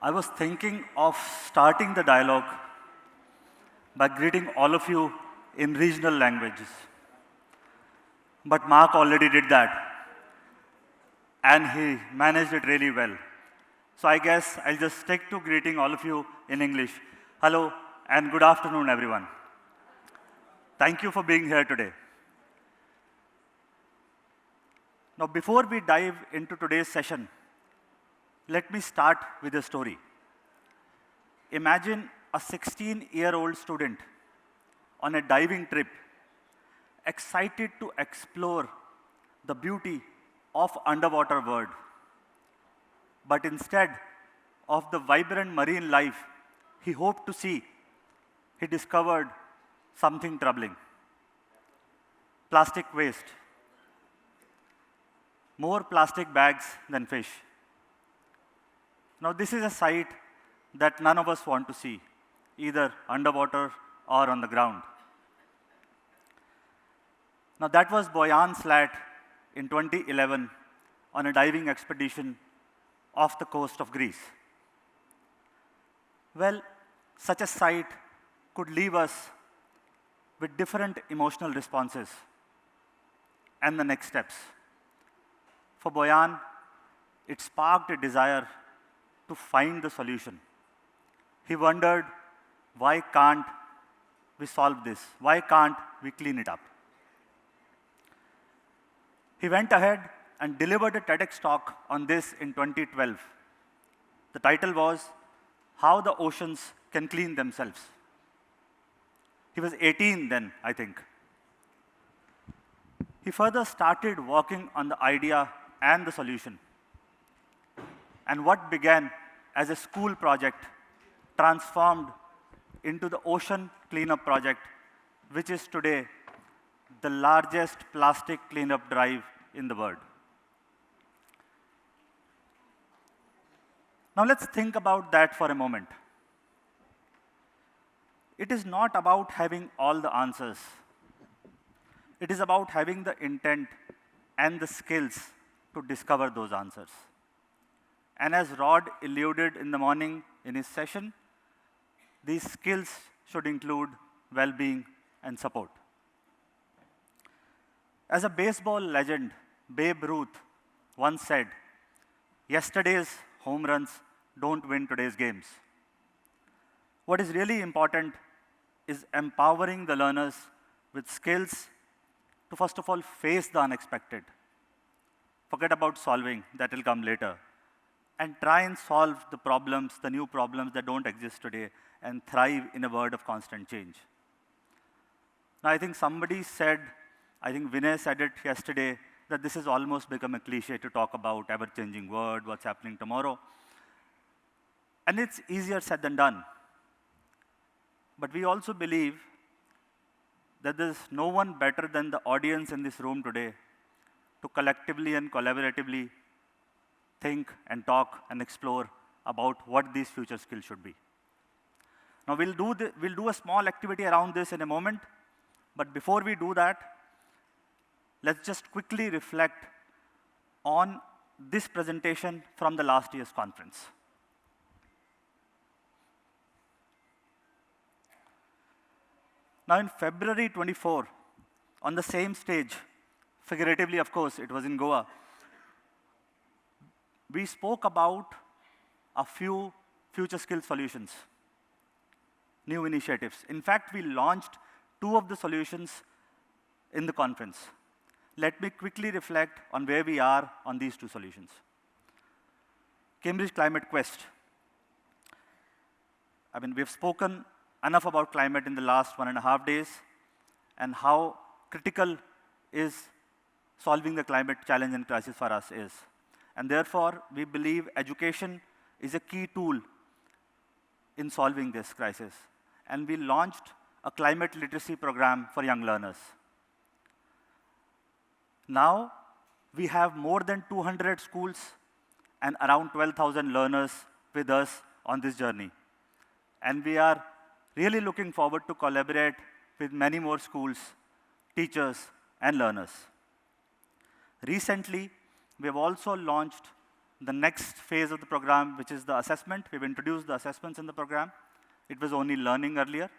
I was thinking of starting the dialogue by greeting all of you in regional languages. But Mark already did that, and he managed it really well. So I guess I'll just stick to greeting all of you in English. Hello, and good afternoon, everyone. Thank you for being here today. Now, before we dive into today's session, let me start with a story. Imagine a 16-year-old student on a diving trip, excited to explore the beauty of underwater world. But instead of the vibrant marine life he hoped to see, he discovered something troubling. Plastic waste. More plastic bags than fish. Now, this is a sight that none of us want to see, either underwater or on the ground. Now, that was Boyan Slat in 2011 on a diving expedition off the coast of Greece. Well, such a sight could leave us with different emotional responses and the next steps. For Boyan, it sparked a desire to find the solution. He wondered, why can't we solve this? Why can't we clean it up? He went ahead and delivered a TEDx talk on this in 2012. The title was, How the Oceans Can Clean Themselves. He was 18 then, I think. He further started working on the idea and the solution. And what began as a school project transformed into the Ocean Cleanup Project, which is today the largest plastic cleanup drive in the world. Now let's think about that for a moment. It is not about having all the answers. It is about having the intent and the skills to discover those answers. And as Rod alluded in the morning in his session, these skills should include well-being and support. As a baseball legend, Babe Ruth once said, "Yesterday's home runs don't win today's games." What is really important is empowering the learners with skills to first of all face the unexpected. Forget about solving, that will come later. And try and solve the problems, the new problems that don't exist today, and thrive in a world of constant change. Now, I think somebody said, I think Vinay said it yesterday, that this has almost become a cliche to talk about ever-changing world, what's happening tomorrow. And it's easier said than done. But we also believe that there's no one better than the audience in this room today to collectively and collaboratively think and talk and explore about what these future skills should be. Now, we'll do a small activity around this in a moment, but before we do that, let's just quickly reflect on this presentation from the last year's conference. Now, in February 24, on the same stage, figuratively, of course, it was in Goa, we spoke about a few future skill solutions, new initiatives. In fact, we launched 2 of the solutions in the conference. Let me quickly reflect on where we are on these 2 solutions. Cambridge Climate Quest. I mean, we've spoken enough about climate in the last 1.5 days and how critical is solving the climate challenge and crisis for us is. And therefore, we believe education is a key tool in solving this crisis. And we launched a climate literacy program for young learners. Now, we have more than 200 schools and around 12,000 learners with us on this journey. And we are really looking forward to collaborate with many more schools, teachers, and learners. Recently, we have also launched the next phase of the program, which is the assessment. We've introduced the assessments in the program. It was only learning earlier.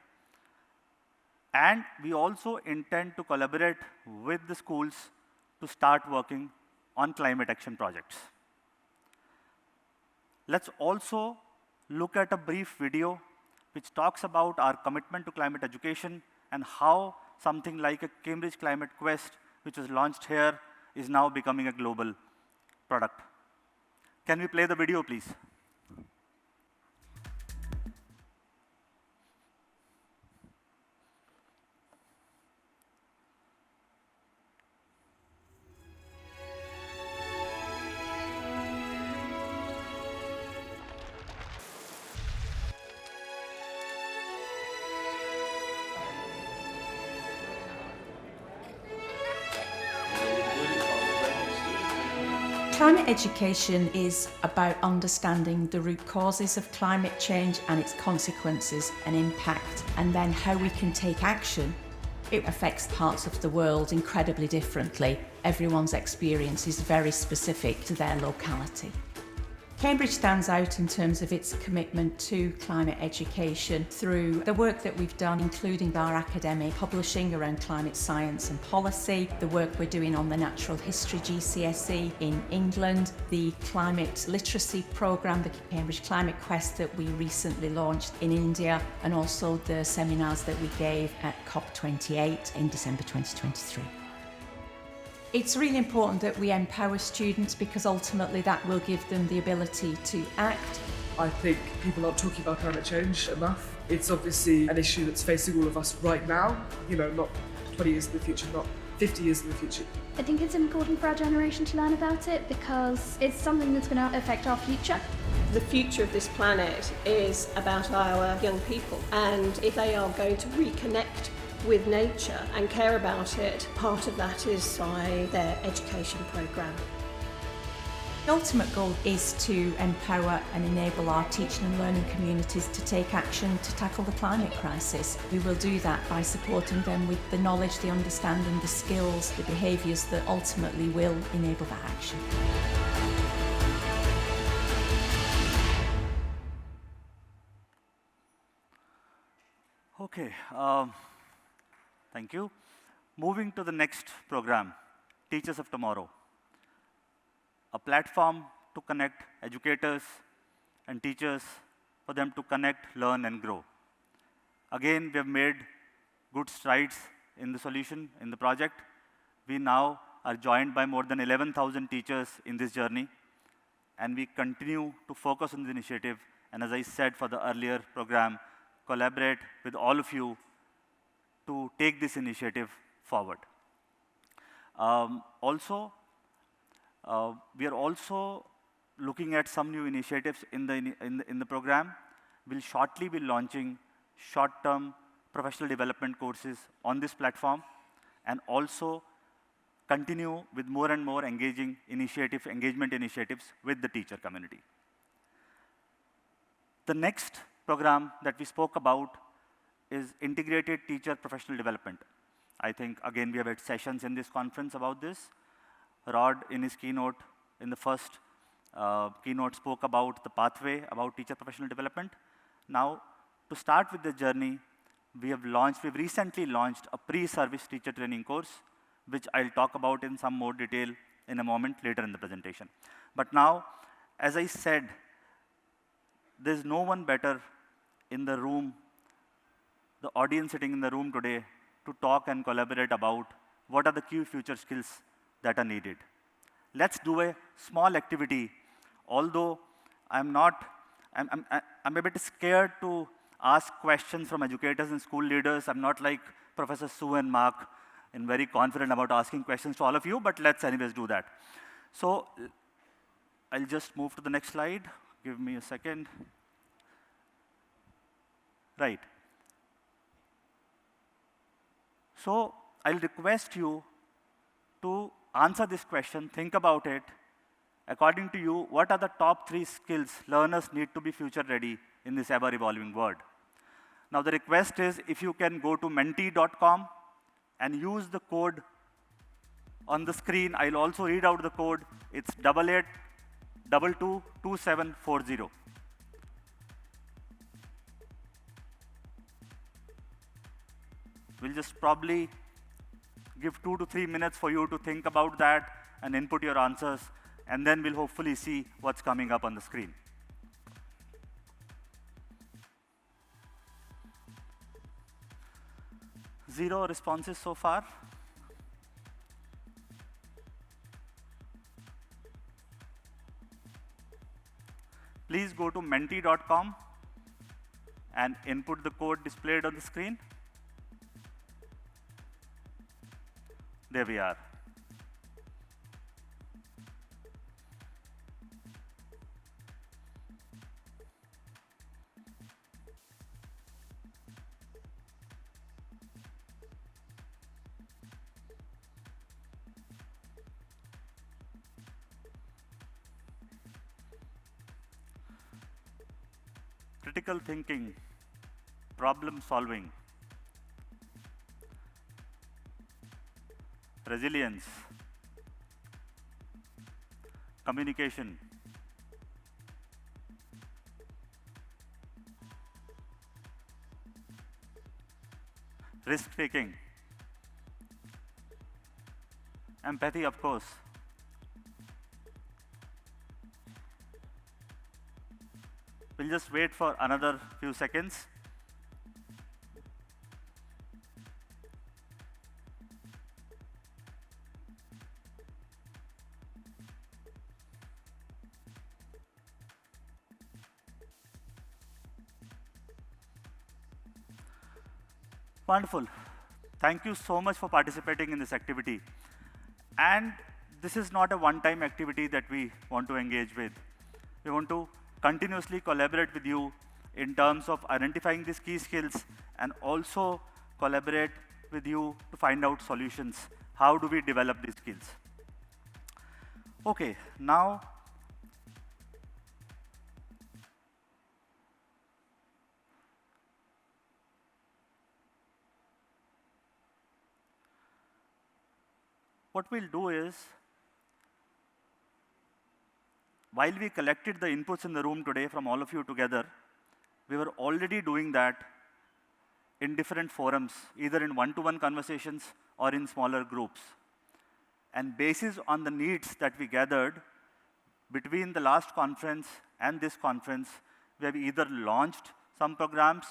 And we also intend to collaborate with the schools to start working on climate action projects. Let's also look at a brief video which talks about our commitment to climate education and how something like a Cambridge Climate Quest, which was launched here, is now becoming a global product. Can we play the video, please? Climate education is about understanding the root causes of climate change and its consequences and impact, and then how we can take action. It affects parts of the world incredibly differently. Everyone's experience is very specific to their locality. Cambridge stands out in terms of its commitment to climate education through the work that we've done, including our academic publishing around climate science and policy, the work we're doing on the natural history GCSE in England, the climate literacy programme, the Cambridge Climate Quest that we recently launched in India, and also the seminars that we gave at COP28 in December 2023. It's really important that we empower students because ultimately that will give them the ability to act. I think people aren't talking about climate change enough. It's obviously an issue that's facing all of us right now, not 20 years in the future, not 50 years in the future. I think it's important for our generation to learn about it because it's something that's going to affect our future. The future of this planet is about our young people, and if they are going to reconnect with nature and care about it, part of that is by their education programme. The ultimate goal is to empower and enable our teaching and learning communities to take action to tackle the climate crisis. We will do that by supporting them with the knowledge, the understanding, the skills, the behaviours that ultimately will enable that action. Okay. Thank you. Moving to the next program, Teachers of Tomorrow, a platform to connect educators and teachers for them to connect, learn, and grow. Again, we have made good strides in the solution, in the project. We now are joined by more than 11,000 teachers in this journey, and we continue to focus on the initiative, and as I said for the earlier program, collaborate with all of you to take this initiative forward. We are also looking at some new initiatives in the program. We'll shortly be launching short-term professional development courses on this platform, and also continue with more and more engagement initiatives with the teacher community. The next program that we spoke about is integrated teacher professional development. I think, again, we have had sessions in this conference about this. Rod, in his keynote, in the first keynote, spoke about the pathway about teacher professional development. Now, to start with the journey, we've recently launched a pre-service teacher training course, which I'll talk about in some more detail in a moment later in the presentation. But now, as I said, there's no one better in the room, the audience sitting in the room today, to talk and collaborate about what are the key future skills that are needed. Let's do a small activity. Although I'm a bit scared to ask questions from educators and school leaders. I'm not like Professor Sue and Mark, and very confident about asking questions to all of you, but let's anyways do that. So I'll just move to the next slide. Give me a second. Right. So I'll request you to answer this question, think about it. According to you, what are the top 3 skills learners need to be future ready in this ever-evolving world? Now the request is, if you can go to menti.com and use the code on the screen. I'll also read out the code. It's 222740. We'll just probably give 2 to 3 minutes for you to think about that and input your answers, and then we'll hopefully see what's coming up on the screen. Zero responses so far. Please go to menti.com and input the code displayed on the screen. There we are. Critical thinking, problem solving, resilience, communication, risk-taking, empathy, of course. We'll just wait for another few seconds. Wonderful. Thank you so much for participating in this activity. And this is not a one-time activity that we want to engage with. We want to continuously collaborate with you in terms of identifying these key skills and also collaborate with you to find out solutions. How do we develop these skills? Okay, now what we'll do is, while we collected the inputs in the room today from all of you together, we were already doing that in different forums, either in one-to-one conversations or in smaller groups. And basis on the needs that we gathered between the last conference and this conference, we have either launched some programs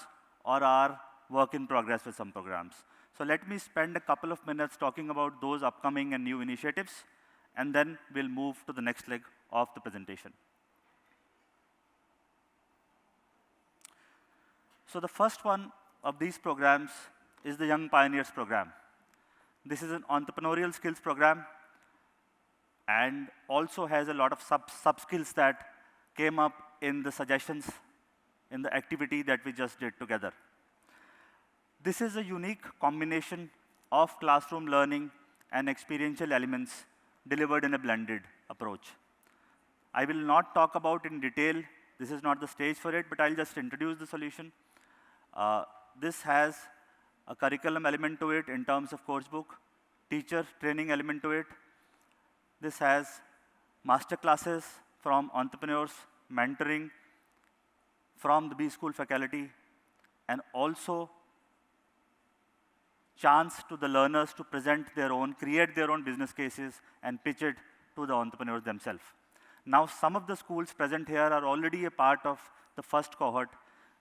or are work in progress with some programs. So let me spend a couple of minutes talking about those upcoming and new initiatives, and then we'll move to the next leg of the presentation. So the first one of these programs is the Young Pioneers program. This is an entrepreneurial skills program and also has a lot of sub-skills that came up in the suggestions in the activity that we just did together. This is a unique combination of classroom learning and experiential elements delivered in a blended approach. I will not talk about in detail, this is not the stage for it, but I'll just introduce the solution. This has a curriculum element to it in terms of course book, teacher training element to it. This has master classes from entrepreneurs, mentoring from the B School faculty, and also chance to the learners to present their own, create their own business cases and pitch it to the entrepreneurs themselves. Now, some of the schools present here are already a part of the first cohort.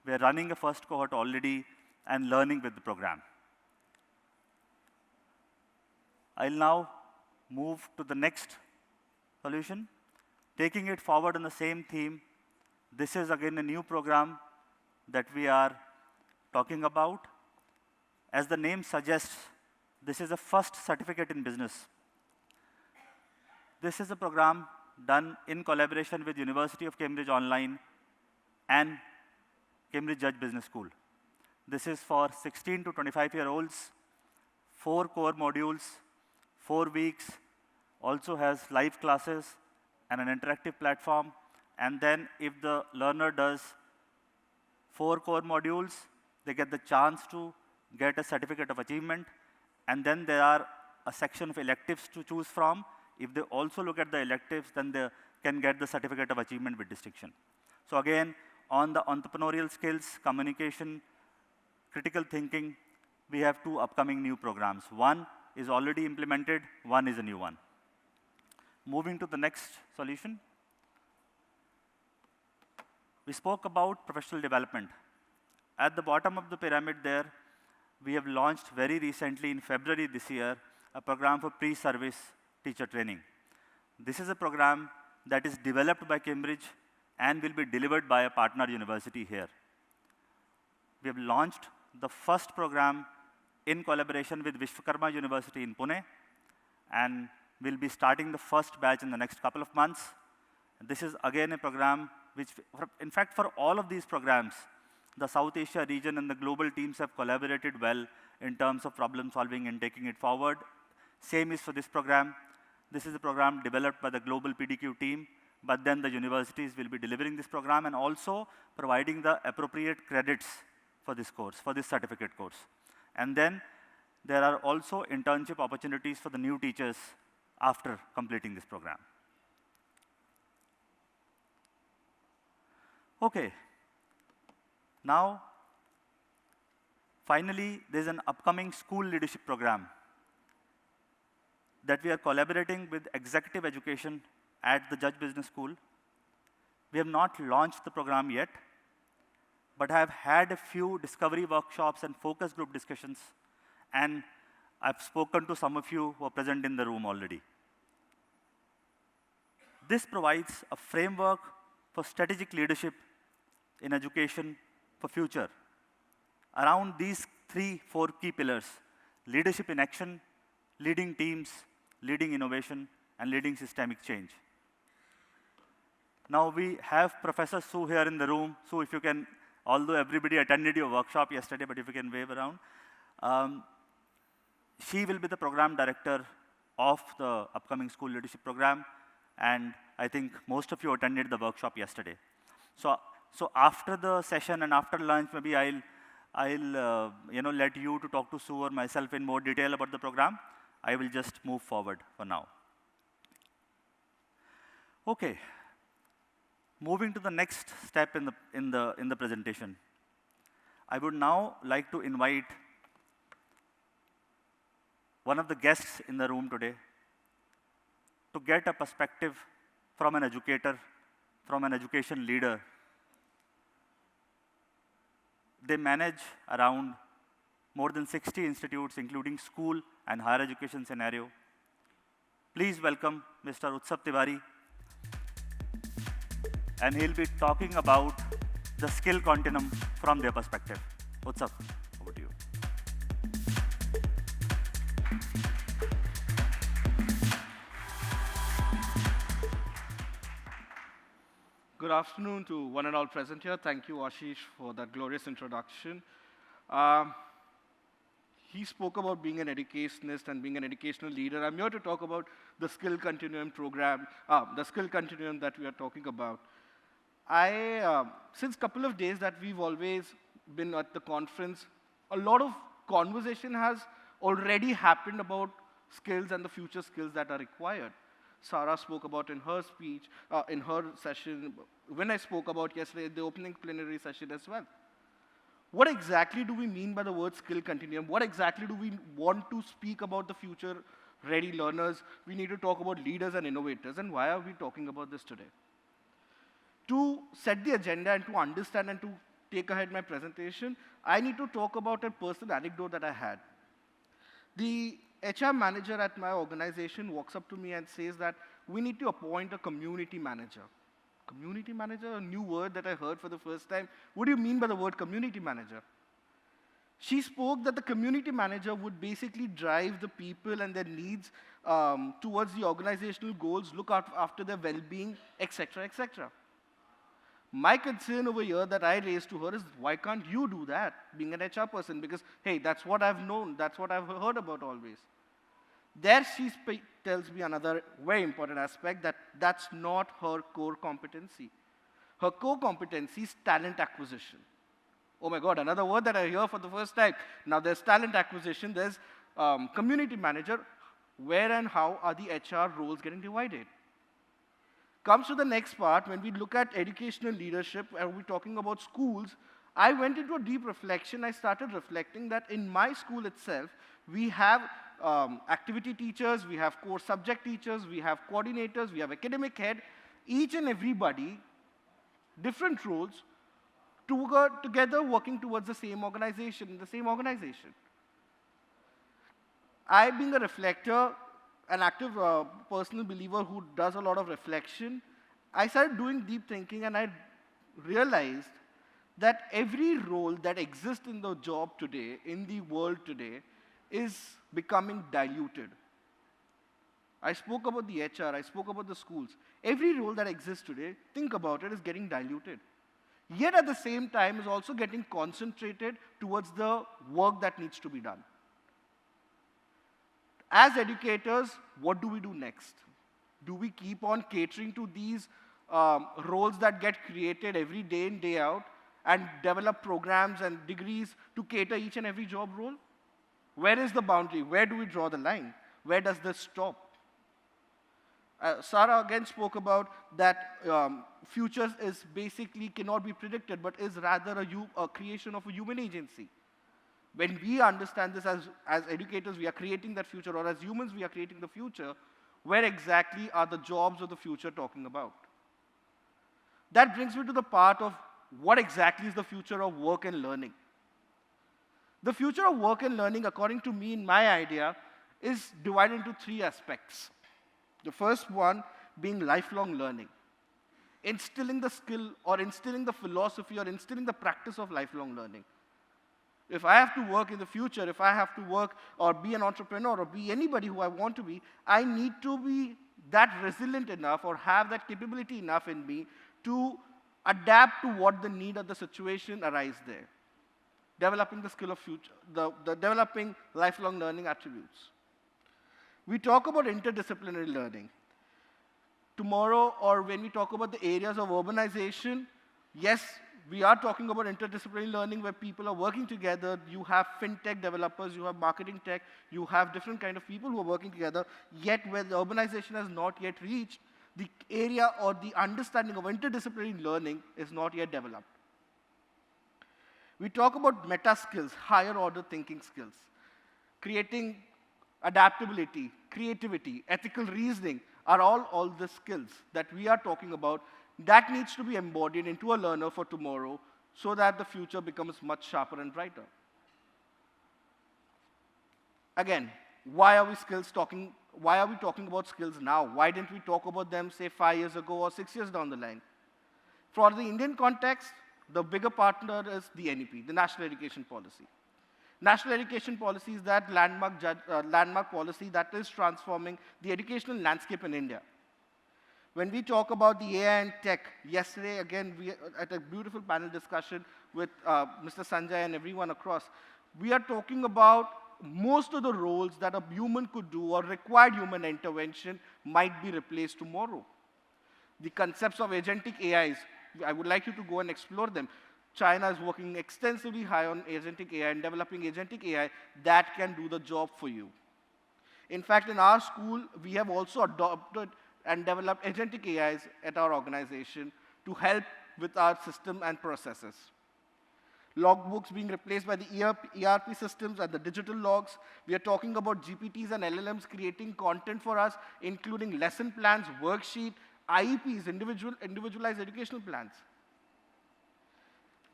We're running a first cohort already and learning with the program. I'll now move to the next solution. Taking it forward on the same theme, this is again a new program that we are talking about. As the name suggests, this is a first certificate in business. This is a program done in collaboration with University of Cambridge Online and Cambridge Judge Business School. This is for 16 to 25-year-olds, 4 core modules, 4 weeks, also has live classes and an interactive platform. And then if the learner does 4 core modules, they get the chance to get a certificate of achievement. And then there are a section of electives to choose from. If they also look at the electives, then the can get the certificate of achievement with distinction. So again, on the entrepreneurial skills, communication, critical thinking, we have 2 upcoming new programs. One is already implemented, one is a new one. Moving to the next solution. We spoke about professional development. At the bottom of the pyramid there, we have launched very recently in February this year, a program for pre-service teacher training. This is a program that is developed by Cambridge and will be delivered by a partner university here. We have launched the first program in collaboration with Vishwakarma University in Pune, and we'll be starting the first batch in the next couple of months. This is again a program which, in fact, for all of these programs, the South Asia region and the global teams have collaborated well in terms of problem solving and taking it forward. Same is for this program. This is a program developed by the global PDQ team, but then the universities will be delivering this program and also providing the appropriate credits for this course, for this certificate course. And then there are also internship opportunities for the new teachers after completing this program. Okay. Now, finally, there's an upcoming school leadership program that we are collaborating with executive education at the Judge Business School. We have not launched the program yet, but I have had a few discovery workshops and focus group discussions, and I've spoken to some of you who are present in the room already. This provides a framework for strategic leadership in education for future. Around these 3-4 key pillars: leadership in action, leading teams, leading innovation, and leading systemic change. Now we have Professor Sue here in the room. Sue, if you can, although everybody attended your workshop yesterday, but if you can wave around. She will be the program director of the upcoming school leadership program, and I think most of you attended the workshop yesterday. So after the session and after lunch, maybe I'll let you to talk to Sue or myself in more detail about the program. I will just move forward for now. Okay. Moving to the next step in the presentation, I would now like to invite one of the guests in the room today to get a perspective from an educator, from an education leader. They manage around more than 60 institutes, including school and higher education scenario. Please welcome Mr. Utsav Tiwari. And he'll be talking about the skill continuum from their perspective. Utsav, over to you. Good afternoon to one and all present here. Thank you, Ashish, for that glorious introduction. He spoke about being an educationist and being an educational leader. I'm here to talk about the skill continuum program, the skill continuum that we are talking about. Since a couple of days that we've always been at the conference, a lot of conversation has already happened about skills and the future skills that are required. Sarah spoke about in her speech, in her session, when I spoke about yesterday, the opening plenary session as well. What exactly do we mean by the word skill continuum? What exactly do we want to speak about the future-ready learners? We need to talk about leaders and innovators, and why are we talking about this today? To set the agenda and to understand and to take ahead my presentation, I need to talk about a personal anecdote that I had. The HR manager at my organization walks up to me and says that we need to appoint a community manager. Community manager, a new word that I heard for the first time. What do you mean by the word community manager? She spoke that the community manager would basically drive the people and their needs towards the organizational goals, look after their well-being, etc., etc. My concern over here that I raised to her is, why can't you do that, being an HR person? Because, hey, that's what I've known, that's what I've heard about always. There she tells me another very important aspect, that that's not her core competency. Her core competency is talent acquisition. Oh my God, another word that I hear for the first time. Now there's talent acquisition, there's community manager. Where and how are the HR roles getting divided? Comes to the next part, when we look at educational leadership, and we're talking about schools, I went into a deep reflection. I started reflecting that in my school itself, we have activity teachers, we have core subject teachers, we have coordinators, we have academic head, each and everybody, different roles, together working towards the same organization, I, being a reflector, an active personal believer who does a lot of reflection, I started doing deep thinking and I realized that every role that exists in the job today, in the world today, is becoming diluted. I spoke about the HR, I spoke about the schools. Every role that exists today, think about it, is getting diluted. Yet at the same time is also getting concentrated towards the work that needs to be done. As educators, what do we do next? Do we keep on catering to these roles that get created every day in, day out, and develop programs and degrees to cater each and every job role? Where is the boundary? Where do we draw the line? Where does this stop? Sarah again spoke about that futures is basically cannot be predicted, but is rather a creation of a human agency. When we understand this as educators, we are creating that future, or as humans, we are creating the future, where exactly are the jobs of the future talking about? That brings me to the part of what exactly is the future of work and learning. The future of work and learning, according to me, in my idea, is divided into three aspects. The first one being lifelong learning. Instilling the skill or instilling the philosophy or instilling the practice of lifelong learning. If I have to work in the future, if I have to work or be an entrepreneur or be anybody who I want to be, I need to be that resilient enough or have that capability enough in me to adapt to what the need of the situation arise there. Developing the skill of future, the developing lifelong learning attributes. We talk about interdisciplinary learning. Tomorrow, or when we talk about the areas of urbanization, yes, we are talking about interdisciplinary learning where people are working together. You have fintech developers, you have marketing tech, you have different kind of people who are working together, yet where the urbanization has not yet reached, the area or the understanding of interdisciplinary learning is not yet developed. We talk about meta skills, higher order thinking skills, creating adaptability, creativity, ethical reasoning are all the skills that we are talking about that needs to be embodied into a learner for tomorrow so that the future becomes much sharper and brighter. Again, why are we talking about skills now? Why didn't we talk about them, say, 5 years ago or 6 years down the line? For the Indian context, the bigger partner is the NEP, the National Education Policy. National Education Policy is that landmark policy that is transforming the educational landscape in India. When we talk about the AI and tech, yesterday, again, we at a beautiful panel discussion with Mr. Sanjay and everyone across, we are talking about most of the roles that a human could do or required human intervention might be replaced tomorrow. The concepts of agentic AIs, I would like you to go and explore them. China is working extensively high on agentic AI and developing agentic AI that can do the job for you. In fact, in our school, we have also adopted and developed agentic AIs at our organization to help with our system and processes. Logbooks being replaced by the ERP systems and the digital logs. We are talking about GPTs and LLMs creating content for us, including lesson plans, worksheet, IEPs, individualized educational plans.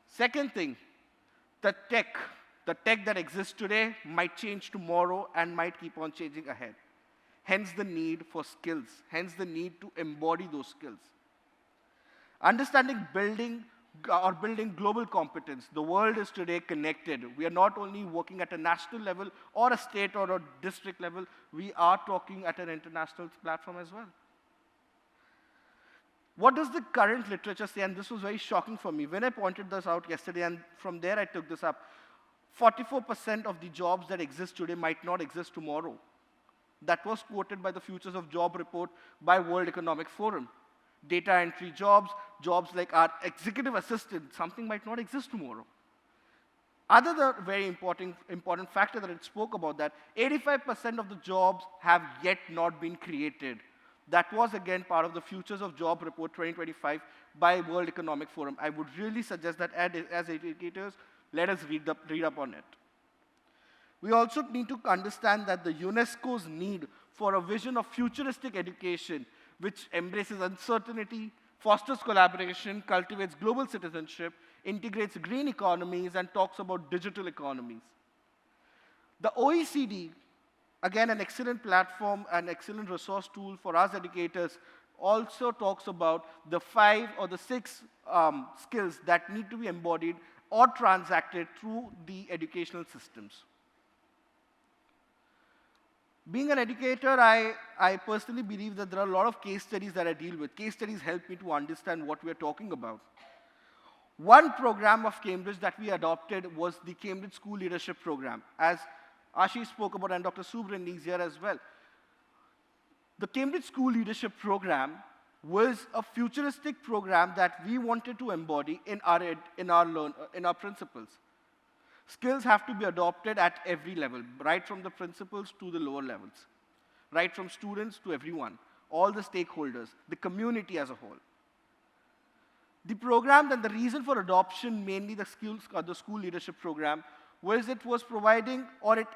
Second thing, the tech that exists today might change tomorrow and might keep on changing ahead. Hence the need for skills, hence the need to embody those skills. Understanding building global competence. The world is today connected. We are not only working at a national level or a state or a district level, we are talking at an international platform as well. What does the current literature say? And this was very shocking for me. When I pointed this out yesterday, and from there I took this up, 44% of the jobs that exist today might not exist tomorrow. That was quoted by the Futures of Job report by World Economic Forum. Data entry jobs, jobs like our executive assistant, something might not exist tomorrow. Other very important factor that it spoke about that 85% of the jobs have yet not been created. That was, again, part of the Futures of Job Report 2025 by World Economic Forum. I would really suggest that as educators, let us read up on it. We also need to understand that the UNESCO's need for a vision of futuristic education, which embraces uncertainty, fosters collaboration, cultivates global citizenship, integrates green economies, and talks about digital economies. The OECD, again, an excellent platform, an excellent resource tool for us educators, also talks about the 5 or the 6 skills that need to be embodied or transacted through the educational systems. Being an educator, I personally believe that there are a lot of case studies that I deal with. Case studies help me to understand what we are talking about. One program of Cambridge that we adopted was the Cambridge School Leadership Program, as Ashish spoke about, and Dr. Subrin is here as well. The Cambridge School Leadership Program was a futuristic program that we wanted to embody in our principles. Skills have to be adopted at every level, right from the principals to the lower levels, right from students to everyone, all the stakeholders, the community as a whole. The program and the reason for adoption, mainly the school leadership program, was it was providing, or it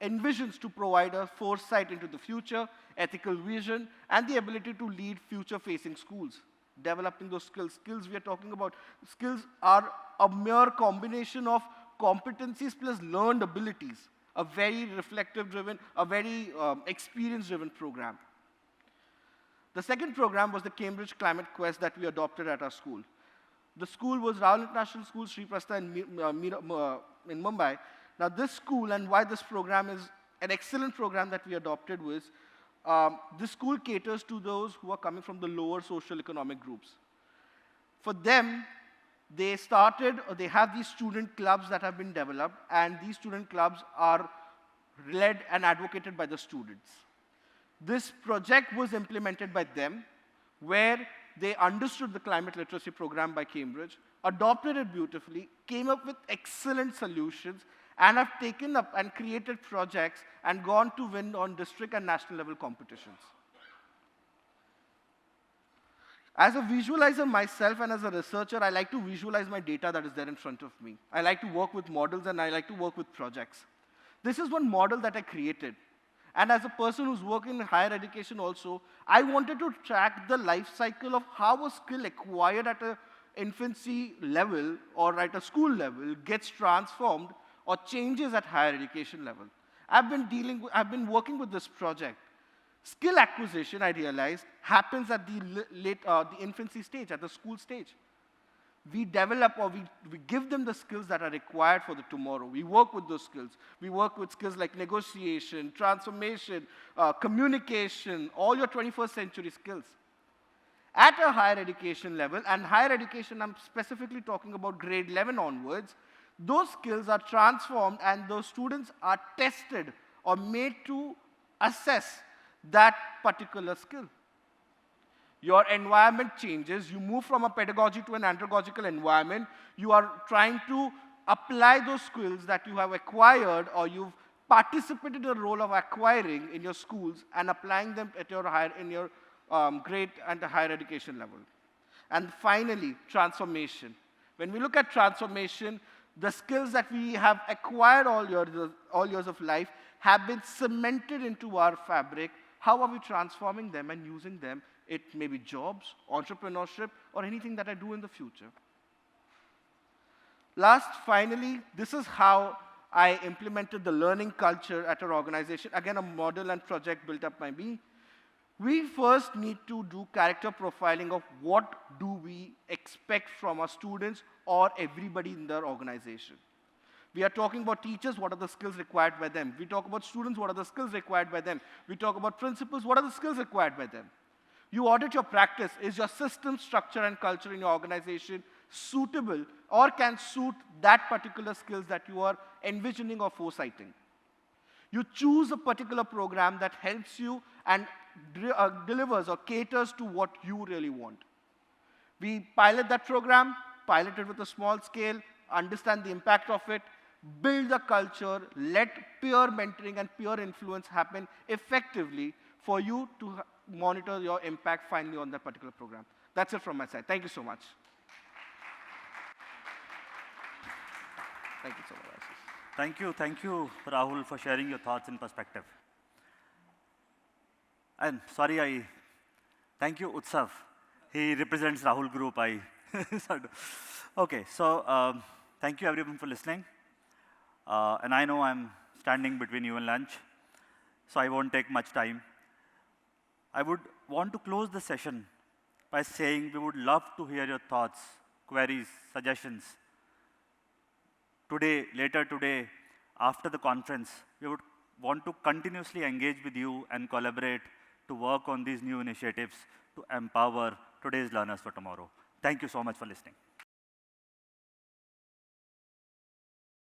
envisions to provide a foresight into the future, ethical vision, and the ability to lead future-facing schools. Developing those skills. Skills we are talking about. Skills are a mere combination of competencies plus learned abilities. A very reflective-driven, a very experience-driven program. The second program was the Cambridge Climate Quest that we adopted at our school. The school was Rawal International School, Sri Prastha in Mumbai. Now this school, and why this program is an excellent program that we adopted, was this school caters to those who are coming from the lower social economic groups. For them, they have these student clubs that have been developed, and these student clubs are led and advocated by the students. This project was implemented by them, where they understood the climate literacy program by Cambridge, adopted it beautifully, came up with excellent solutions, and have taken up and created projects and gone to win on district and national level competitions. As a visualizer myself and as a researcher, I like to visualize my data that is there in front of me. I like to work with models and I like to work with projects. This is one model that I created. And as a person who's working in higher education also, I wanted to track the life cycle of how a skill acquired at an infancy level or at a school level gets transformed or changes at higher education level. I've been working with this project. Skill acquisition, I realized, happens at the infancy stage, at the school stage. We develop or we give them the skills that are required for the tomorrow. We work with those skills. We work with skills like negotiation, transformation, communication, all your 21st century skills. At a higher education level, and higher education, I'm specifically talking about grade 11 onwards, those skills are transformed and those students are tested or made to assess that particular skill. Your environment changes. You move from a pedagogy to an andragogical environment. You are trying to apply those skills that you have acquired or you've participated in the role of acquiring in your schools and applying them at your grade and higher education level. And finally, transformation. When we look at transformation, the skills that we have acquired all years of life have been cemented into our fabric. How are we transforming them and using them? It may be jobs, entrepreneurship, or anything that I do in the future. Last, finally, this is how I implemented the learning culture at our organization. Again, a model and project built up by me. We first need to do character profiling of what do we expect from our students or everybody in their organization. We are talking about teachers, what are the skills required by them? We talk about students, what are the skills required by them? We talk about principals, what are the skills required by them? You audit your practice. Is your system, structure, and culture in your organization suitable or can suit that particular skills that you are envisioning or foresighting? You choose a particular program that helps you and delivers or caters to what you really want. We pilot that program, pilot it with a small scale, understand the impact of it, build the culture, let peer mentoring and peer influence happen effectively for you to monitor your impact finally on that particular program. That's it from my side. Thank you so much. Thank you so much, Ashish. Thank you, Rahul, for sharing your thoughts and perspective. And sorry, thank you, Utsav. He represents Rahul Group. Okay, so thank you everyone for listening. And I know I'm standing between you and lunch, so I won't take much time. I would want to close the session by saying we would love to hear your thoughts, queries, suggestions. Today, later today, after the conference, we would want to continuously engage with you and collaborate to work on these new initiatives to empower today's learners for tomorrow. Thank you so much for listening.